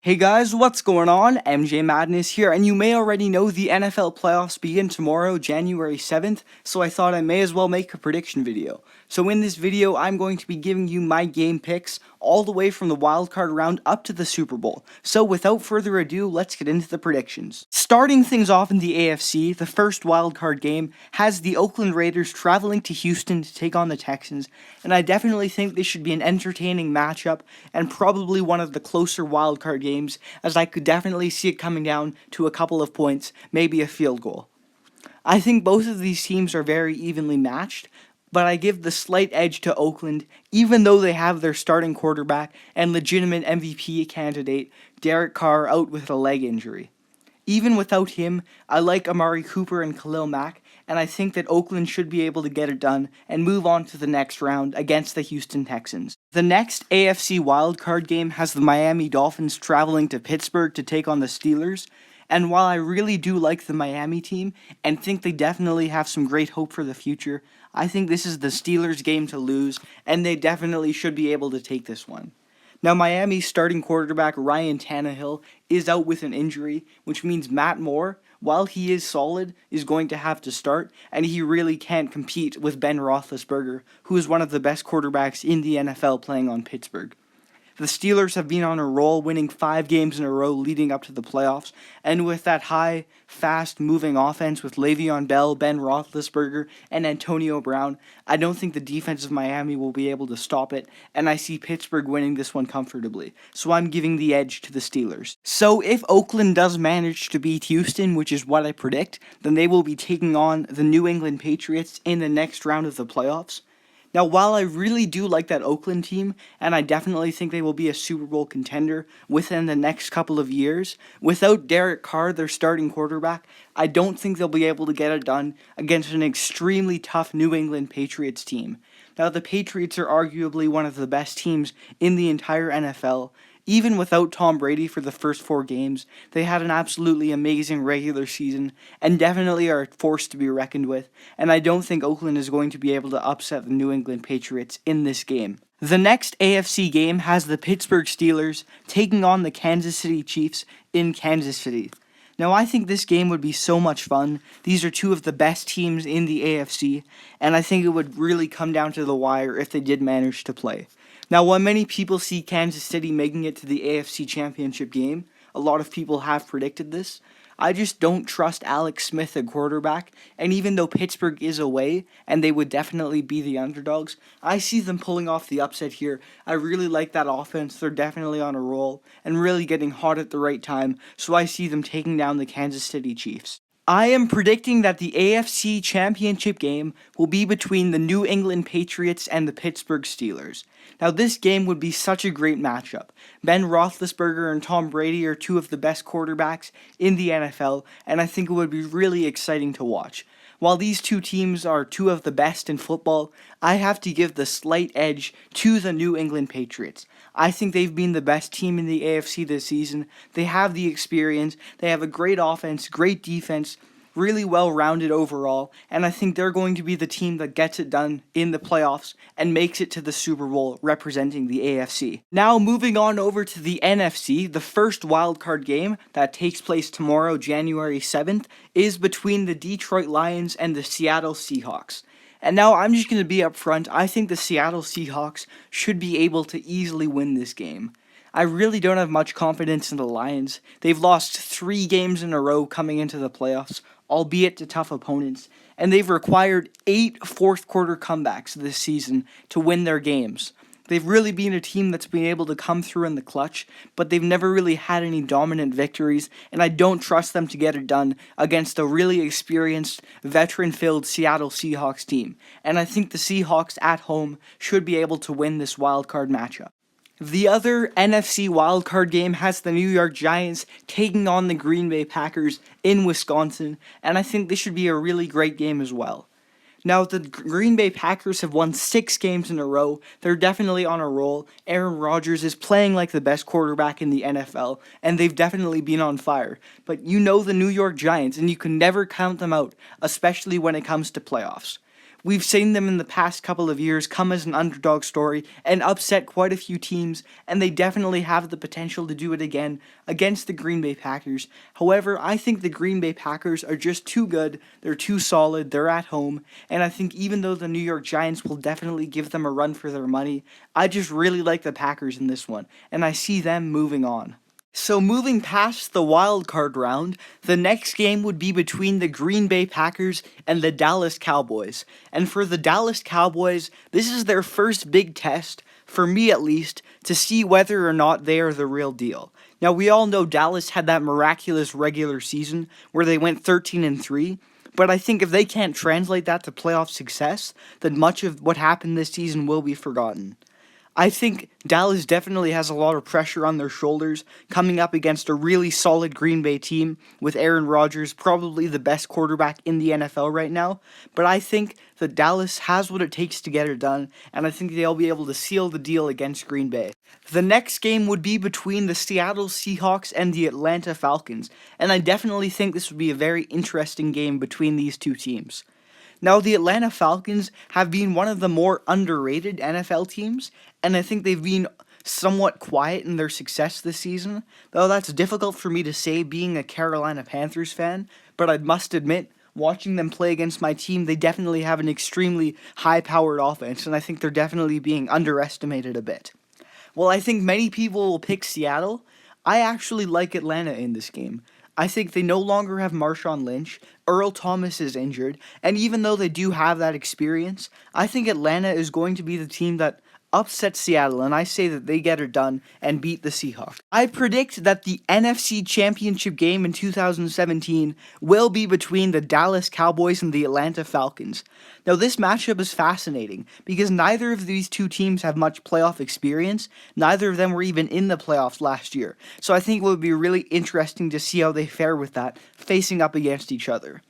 Hey guys, what's going on? MJ Madness here, and you may already know the NFL playoffs begin tomorrow, January 7th, so I thought I may as well make a prediction video. So in this video, I'm going to be giving you my game picks all the way from the wildcard round up to the Super Bowl. So without further ado, let's get into the predictions. Starting things off in the AFC, the first wildcard game has the Oakland Raiders traveling to Houston to take on the Texans, and I definitely think this should be an entertaining matchup and probably one of the closer wildcard games, as I could definitely see it coming down to a couple of points, maybe a field goal. I think both of these teams are very evenly matched, but I give the slight edge to Oakland, even though they have their starting quarterback and legitimate MVP candidate, Derek Carr, out with a leg injury. Even without him, I like Amari Cooper and Khalil Mack, and I think that Oakland should be able to get it done and move on to the next round against the Houston Texans. The next AFC wildcard game has the Miami Dolphins traveling to Pittsburgh to take on the Steelers, and while I really do like the Miami team and think they definitely have some great hope for the future, I think this is the Steelers' game to lose, and they definitely should be able to take this one. Now, Miami's starting quarterback Ryan Tannehill is out with an injury, which means Matt Moore, while he is solid, is going to have to start, and he really can't compete with Ben Roethlisberger, who is one of the best quarterbacks in the NFL playing on Pittsburgh. The Steelers have been on a roll, winning 5 games in a row leading up to the playoffs, and with that high, fast-moving offense with Le'Veon Bell, Ben Roethlisberger, and Antonio Brown, I don't think the defense of Miami will be able to stop it, and I see Pittsburgh winning this one comfortably, so I'm giving the edge to the Steelers. So if Oakland does manage to beat Houston, which is what I predict, then they will be taking on the New England Patriots in the next round of the playoffs. Now, while I really do like that Oakland team, and I definitely think they will be a Super Bowl contender within the next couple of years, without Derek Carr, their starting quarterback, I don't think they'll be able to get it done against an extremely tough New England Patriots team. Now, the Patriots are arguably one of the best teams in the entire NFL. Even without Tom Brady for the first 4 games, they had an absolutely amazing regular season and definitely are a force to be reckoned with, and I don't think Oakland is going to be able to upset the New England Patriots in this game. The next AFC game has the Pittsburgh Steelers taking on the Kansas City Chiefs in Kansas City. Now, I think this game would be so much fun. These are two of the best teams in the AFC, and I think it would really come down to the wire if they did manage to play. Now, while many people see Kansas City making it to the AFC Championship game, a lot of people have predicted this, I just don't trust Alex Smith at quarterback, and even though Pittsburgh is away, and they would definitely be the underdogs, I see them pulling off the upset here. I really like that offense, they're definitely on a roll, and really getting hot at the right time, so I see them taking down the Kansas City Chiefs. I am predicting that the AFC Championship game will be between the New England Patriots and the Pittsburgh Steelers. Now, this game would be such a great matchup. Ben Roethlisberger and Tom Brady are two of the best quarterbacks in the NFL, and I think it would be really exciting to watch. While these two teams are two of the best in football, I have to give the slight edge to the New England Patriots. I think they've been the best team in the AFC this season. They have the experience, they have a great offense, great defense, really well-rounded overall, and I think they're going to be the team that gets it done in the playoffs and makes it to the Super Bowl representing the AFC. Now, moving on over to the NFC, the first wildcard game that takes place tomorrow, January 7th, is between the Detroit Lions and the Seattle Seahawks. And now I'm just going to be upfront. I think the Seattle Seahawks should be able to easily win this game. I really don't have much confidence in the Lions. They've lost 3 games in a row coming into the playoffs, albeit to tough opponents, and they've required 8 fourth-quarter comebacks this season to win their games. They've really been a team that's been able to come through in the clutch, but they've never really had any dominant victories, and I don't trust them to get it done against a really experienced, veteran-filled Seattle Seahawks team, and I think the Seahawks at home should be able to win this wildcard matchup. The other NFC wildcard game has the New York Giants taking on the Green Bay Packers in Wisconsin, and I think this should be a really great game as well. Now, the Green Bay Packers have won 6 games in a row. They're definitely on a roll. Aaron Rodgers is playing like the best quarterback in the NFL, and they've definitely been on fire. But you know the New York Giants, and you can never count them out, especially when it comes to playoffs. We've seen them in the past couple of years come as an underdog story and upset quite a few teams, and they definitely have the potential to do it again against the Green Bay Packers. However, I think the Green Bay Packers are just too good, they're too solid, they're at home, and I think even though the New York Giants will definitely give them a run for their money, I just really like the Packers in this one, and I see them moving on. So moving past the wild card round, the next game would be between the Green Bay Packers and the Dallas Cowboys. And for the Dallas Cowboys, this is their first big test, for me at least, to see whether or not they are the real deal. Now we all know Dallas had that miraculous regular season where they went 13-3, but I think if they can't translate that to playoff success, then much of what happened this season will be forgotten. I think Dallas definitely has a lot of pressure on their shoulders coming up against a really solid Green Bay team with Aaron Rodgers, probably the best quarterback in the NFL right now. But I think that Dallas has what it takes to get it done, and I think they'll be able to seal the deal against Green Bay. The next game would be between the Seattle Seahawks and the Atlanta Falcons, and I definitely think this would be a very interesting game between these two teams. Now, the Atlanta Falcons have been one of the more underrated NFL teams, and I think they've been somewhat quiet in their success this season, though that's difficult for me to say being a Carolina Panthers fan, but I must admit, watching them play against my team, they definitely have an extremely high-powered offense, and I think they're definitely being underestimated a bit. While I think many people will pick Seattle, I actually like Atlanta in this game. I think they no longer have Marshawn Lynch, Earl Thomas is injured, and even though they do have that experience, I think Atlanta is going to be the team that upsets Seattle, and I say that they get it done and beat the Seahawks. I predict that the NFC Championship game in 2017 will be between the Dallas Cowboys and the Atlanta Falcons. Now, this matchup is fascinating because neither of these two teams have much playoff experience. Neither of them were even in the playoffs last year. So I think it would be really interesting to see how they fare with that, facing up against each other.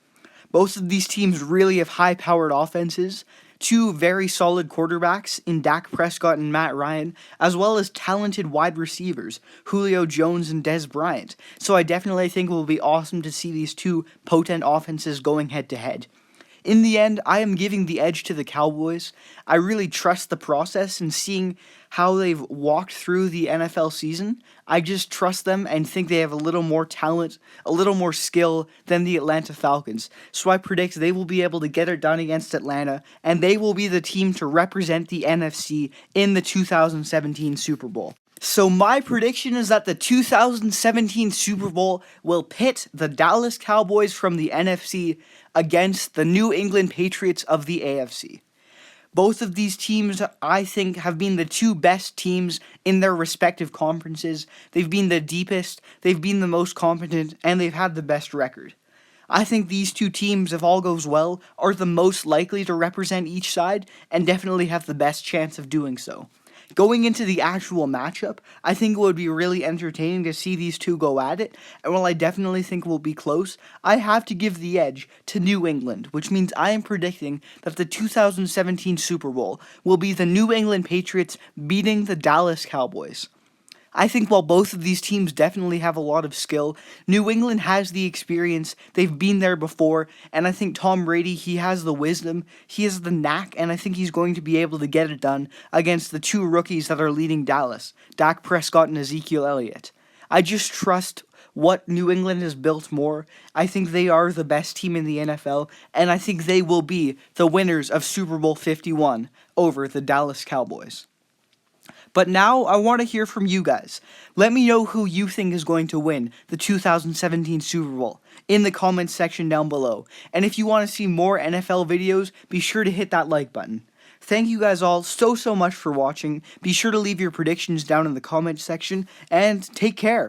Both of these teams really have high-powered offenses, two very solid quarterbacks in Dak Prescott and Matt Ryan, as well as talented wide receivers, Julio Jones and Dez Bryant. So I definitely think it will be awesome to see these two potent offenses going head-to-head. In the end, I am giving the edge to the Cowboys. I really trust the process, and seeing how they've walked through the NFL season, I just trust them and think they have a little more talent, a little more skill than the Atlanta Falcons. So I predict they will be able to get it done against Atlanta, and they will be the team to represent the NFC in the 2017 Super Bowl. So my prediction is that the 2017 Super Bowl will pit the Dallas Cowboys from the NFC against the New England Patriots of the AFC. Both of these teams, I think, have been the two best teams in their respective conferences. They've been the deepest, they've been the most competent, and they've had the best record. I think these two teams, if all goes well, are the most likely to represent each side and definitely have the best chance of doing so. Going into the actual matchup, I think it would be really entertaining to see these two go at it, and while I definitely think it will be close, I have to give the edge to New England, which means I am predicting that the 2017 Super Bowl will be the New England Patriots beating the Dallas Cowboys. I think while both of these teams definitely have a lot of skill, New England has the experience, they've been there before, and I think Tom Brady, he has the wisdom, he has the knack, and I think he's going to be able to get it done against the two rookies that are leading Dallas, Dak Prescott and Ezekiel Elliott. I just trust what New England has built more. I think they are the best team in the NFL, and I think they will be the winners of Super Bowl 51 over the Dallas Cowboys. But now I want to hear from you guys. Let me know who you think is going to win the 2017 Super Bowl in the comments section down below. And if you want to see more NFL videos, be sure to hit that like button. Thank you guys all so much for watching. Be sure to leave your predictions down in the comments section, and take care.